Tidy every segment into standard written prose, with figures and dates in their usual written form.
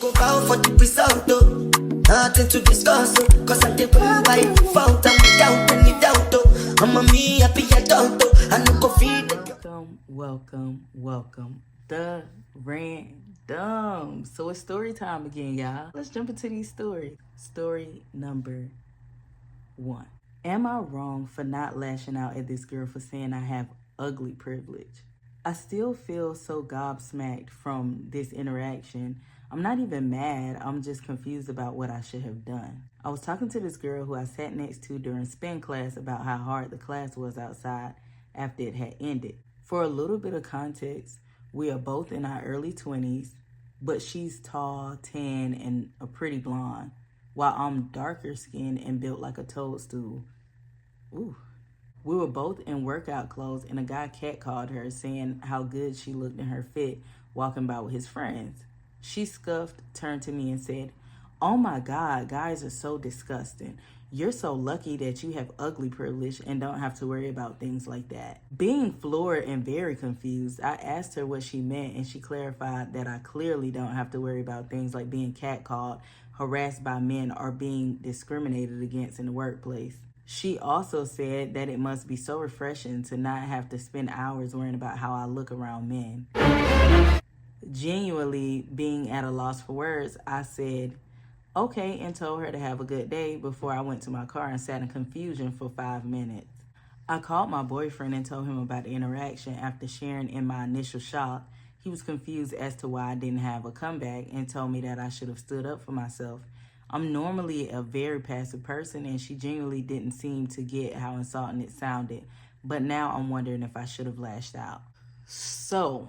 go bow for the result, though. Nothing to discuss, oh. Cause I did one by default and without any doubt, oh. I'm a me happy adult, oh. I no go feed it. Welcome. The Random. So it's story time again, y'all. Let's jump into these stories. Story number 1. Am I wrong for not lashing out at this girl for saying I have ugly privilege? I still feel so gobsmacked from this interaction. I'm not even mad, I'm just confused about what I should have done. I was talking to this girl who I sat next to during spin class about how hard the class was outside after it had ended. For a little bit of context, we are both in our early 20s, but she's tall, tan, and a pretty blonde, while I'm darker skinned and built like a toadstool. Ooh. We were both in workout clothes, and a guy catcalled her, saying how good she looked in her fit walking by with his friends. She scuffed, turned to me, and said, "Oh my God, guys are so disgusting. You're so lucky that you have ugly privilege and don't have to worry about things like that." Being floored and very confused, I asked her what she meant, and she clarified that I clearly don't have to worry about things like being catcalled, harassed by men, or being discriminated against in the workplace. She also said that it must be so refreshing to not have to spend hours worrying about how I look around men. Genuinely being at a loss for words, I said, okay, and told her to have a good day before I went to my car and sat in confusion for 5 minutes. I called my boyfriend and told him about the interaction. After sharing in my initial shock, he was confused as to why I didn't have a comeback and told me that I should have stood up for myself. I'm normally a very passive person, and she genuinely didn't seem to get how insulting it sounded. But now I'm wondering if I should have lashed out. So,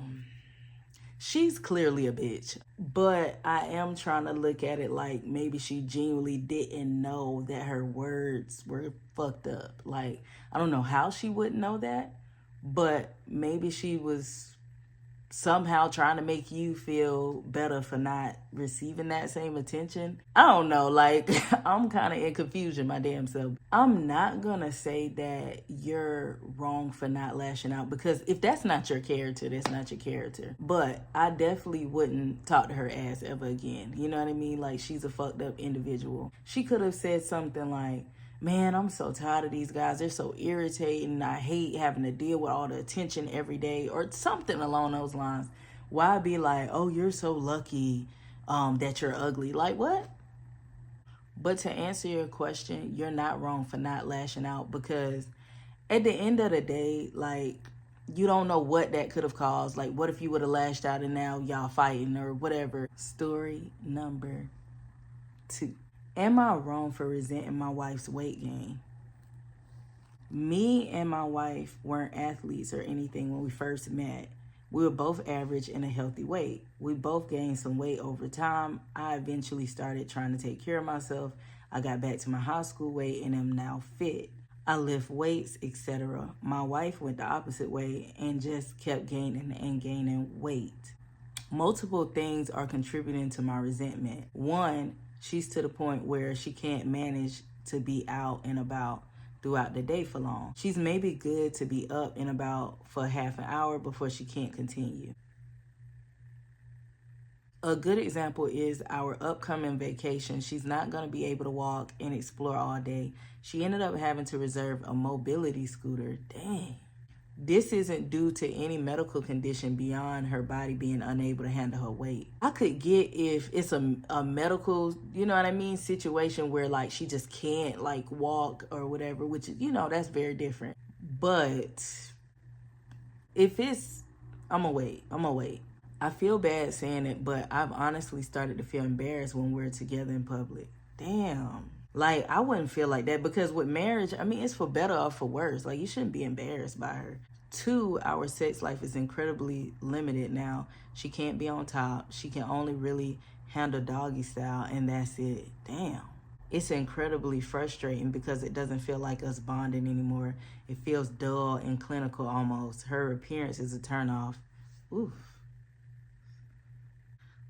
she's clearly a bitch, but I am trying to look at it like maybe she genuinely didn't know that her words were fucked up. Like, I don't know how she wouldn't know that, but maybe she was somehow trying to make you feel better for not receiving that same attention. I don't know, like, I'm kind of in confusion my damn self. I'm not gonna say that you're wrong for not lashing out, because if that's not your character, that's not your character. But I definitely wouldn't talk to her ass ever again. You know what I mean? Like, she's a fucked up individual. She could have said something like, "Man, I'm so tired of these guys. They're so irritating. I hate having to deal with all the attention every day," or something along those lines. Why be like, "Oh, you're so lucky that you're ugly"? Like, what? But to answer your question, you're not wrong for not lashing out, because at the end of the day, like, you don't know what that could have caused. Like, what if you would have lashed out and now y'all fighting or whatever? Story number 2. Am I wrong for resenting my wife's weight gain? Me and my wife weren't athletes or anything when we first met. We were both average and a healthy weight. We both gained some weight over time. I eventually started trying to take care of myself. I got back to my high school weight and am now fit. I lift weights, etc. My wife went the opposite way and just kept gaining and gaining weight. Multiple things are contributing to my resentment. 1, she's to the point where she can't manage to be out and about throughout the day for long. She's maybe good to be up and about for half an hour before she can't continue. A good example is our upcoming vacation. She's not going to be able to walk and explore all day. She ended up having to reserve a mobility scooter. Dang. This isn't due to any medical condition beyond her body being unable to handle her weight. I could get if it's a medical, you know what I mean, situation where, like, she just can't, like, walk or whatever, which, you know, that's very different. But if it's, I'm gonna wait. I feel bad saying it, but I've honestly started to feel embarrassed when we're together in public. Damn. Like, I wouldn't feel like that, because with marriage, I mean, it's for better or for worse. Like, you shouldn't be embarrassed by her. 2, our sex life is incredibly limited now. She can't be on top. She can only really handle doggy style, and that's it. Damn. It's incredibly frustrating because it doesn't feel like us bonding anymore. It feels dull and clinical almost. Her appearance is a turnoff. Oof.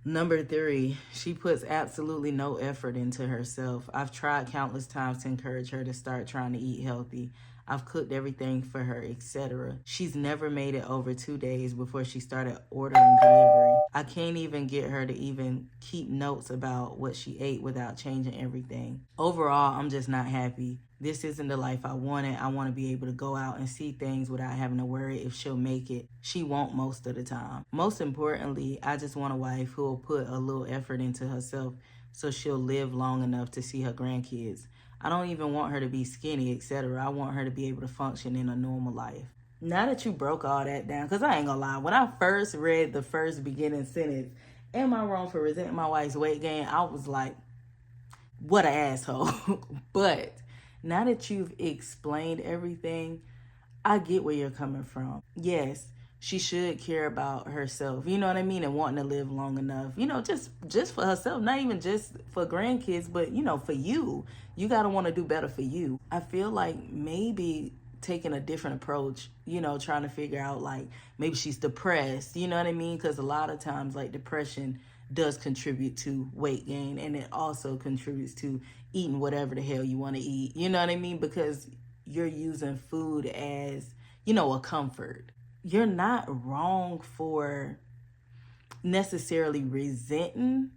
Number 3, she puts absolutely no effort into herself. I've tried countless times to encourage her to start trying to eat healthy. I've cooked everything for her, etc. She's never made it over 2 days before she started ordering delivery. I can't even get her to even keep notes about what she ate without changing everything. Overall, I'm just not happy. This isn't the life I wanted. I want to be able to go out and see things without having to worry if she'll make it. She won't most of the time. Most importantly, I just want a wife who will put a little effort into herself so she'll live long enough to see her grandkids. I don't even want her to be skinny, etc. I want her to be able to function in a normal life. Now that you broke all that down, because I ain't gonna lie, when I first read the first beginning sentence, am I wrong for resenting my wife's weight gain? I was like, what an asshole. But now that you've explained everything, I get where you're coming from. Yes, she should care about herself, you know what I mean, and wanting to live long enough, you know, just for herself, not even just for grandkids, but, you know, for you. You got to want to do better for you. I feel like maybe taking a different approach, you know, trying to figure out, like, maybe she's depressed, you know what I mean? Because a lot of times, like, depression does contribute to weight gain, and it also contributes to eating whatever the hell you want to eat, you know what I mean? Because you're using food as, you know, a comfort. You're not wrong for necessarily resenting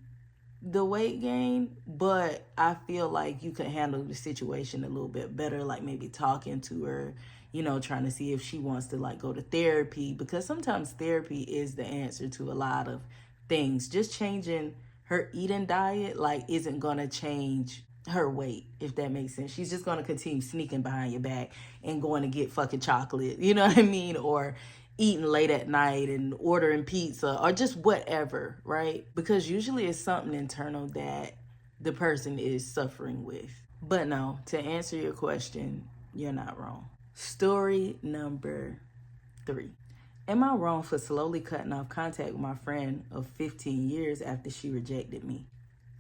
the weight gain, but I feel like you could handle the situation a little bit better, like maybe talking to her, you know, trying to see if she wants to, like, go to therapy, because sometimes therapy is the answer to a lot of things. Just changing her eating diet, like, isn't gonna change her weight, if that makes sense. She's just gonna continue sneaking behind your back and going to get fucking chocolate, you know what I mean? Or eating late at night and ordering pizza or just whatever, right? Because usually it's something internal that the person is suffering with. But no, to answer your question, you're not wrong. Story number 3. Am I wrong for slowly cutting off contact with my friend of 15 years after she rejected me?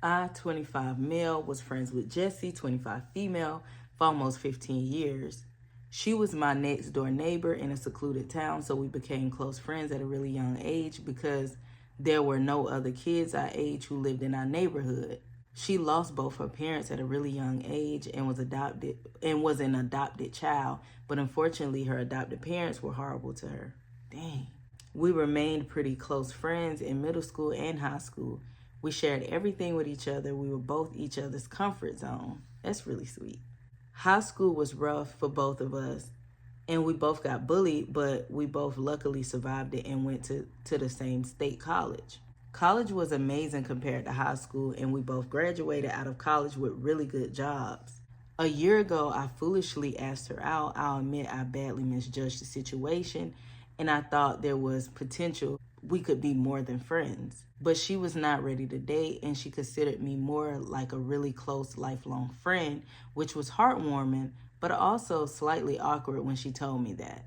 I, 25 male, was friends with Jessie, 25 female, for almost 15 years. She was my next door neighbor in a secluded town, so we became close friends at a really young age because there were no other kids our age who lived in our neighborhood. She lost both her parents at a really young age and was an adopted child, but unfortunately her adopted parents were horrible to her. Dang. We remained pretty close friends in middle school and high school. We shared everything with each other. We were both each other's comfort zone. That's really sweet. High school was rough for both of us, and we both got bullied, but we both luckily survived it and went to the same state college. College was amazing compared to high school, and we both graduated out of college with really good jobs. A year ago, I foolishly asked her out. I'll admit I badly misjudged the situation, and I thought there was potential we could be more than friends. But she was not ready to date, and she considered me more like a really close lifelong friend, which was heartwarming, but also slightly awkward when she told me that.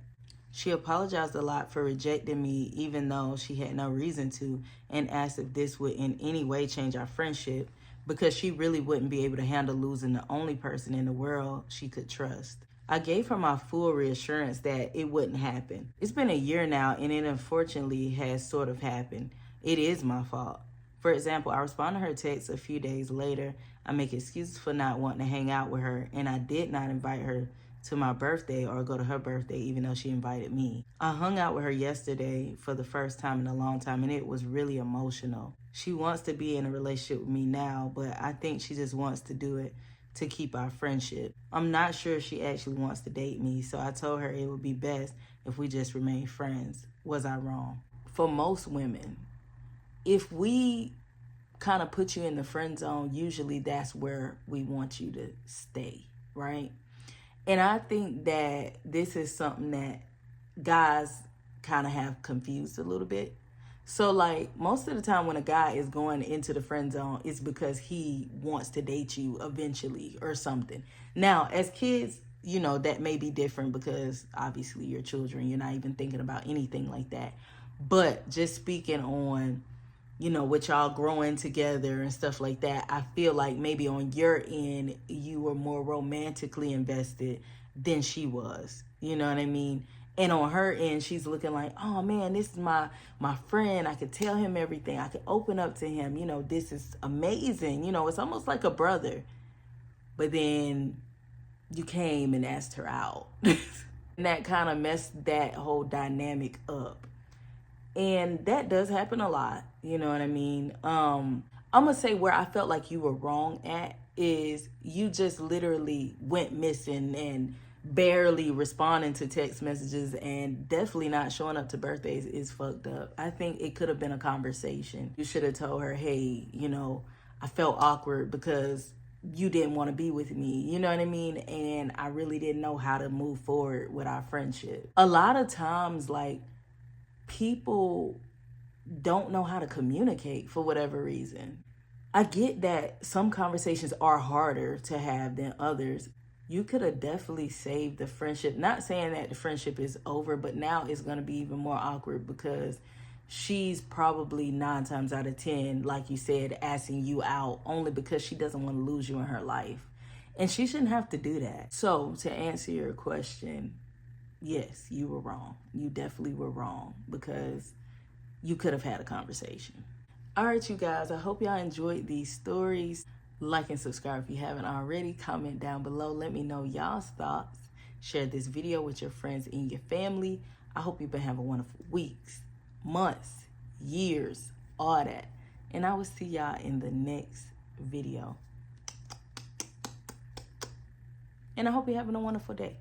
She apologized a lot for rejecting me, even though she had no reason to, and asked if this would in any way change our friendship, because she really wouldn't be able to handle losing the only person in the world she could trust. I gave her my full reassurance that it wouldn't happen. It's been a year now, and it unfortunately has sort of happened. It is my fault. For example, I respond to her text a few days later. I make excuses for not wanting to hang out with her, and I did not invite her to my birthday or go to her birthday, even though she invited me. I hung out with her yesterday for the first time in a long time, and it was really emotional. She wants to be in a relationship with me now, but I think she just wants to do it to keep our friendship. I'm not sure if she actually wants to date me, so I told her it would be best if we just remain friends. Was I wrong? For most women, if we kind of put you in the friend zone, usually that's where we want you to stay, right? And I think that this is something that guys kind of have confused a little bit. So, like, most of the time when a guy is going into the friend zone, it's because he wants to date you eventually or something. Now, as kids, you know, that may be different because obviously you're children. You're not even thinking about anything like that. But just speaking on, you know, with y'all growing together and stuff like that, I feel like maybe on your end, you were more romantically invested than she was. You know what I mean? And on her end, she's looking like, oh man, this is my friend. I could tell him everything. I could open up to him. You know, this is amazing. You know, it's almost like a brother. But then you came and asked her out. And that kind of messed that whole dynamic up. And that does happen a lot, you know what I mean? I'm gonna say where I felt like you were wrong at is you just literally went missing and barely responding to text messages, and definitely not showing up to birthdays is fucked up. I think it could have been a conversation. You should have told her, hey, you know, I felt awkward because you didn't want to be with me, you know what I mean? And I really didn't know how to move forward with our friendship. A lot of times, like, people don't know how to communicate for whatever reason. I get that some conversations are harder to have than others. You could have definitely saved the friendship. Not saying that the friendship is over, but now it's going to be even more awkward because she's probably 9 times out of 10, like you said, asking you out only because she doesn't want to lose you in her life. And she shouldn't have to do that. So to answer your question, yes, you were wrong. You definitely were wrong because you could have had a conversation. All right, you guys, I hope y'all enjoyed these stories. Like and subscribe if you haven't already. Comment down below. Let me know y'all's thoughts. Share this video with your friends and your family. I hope you've been having wonderful weeks, months, years, all that. And I will see y'all in the next video. And I hope you're having a wonderful day.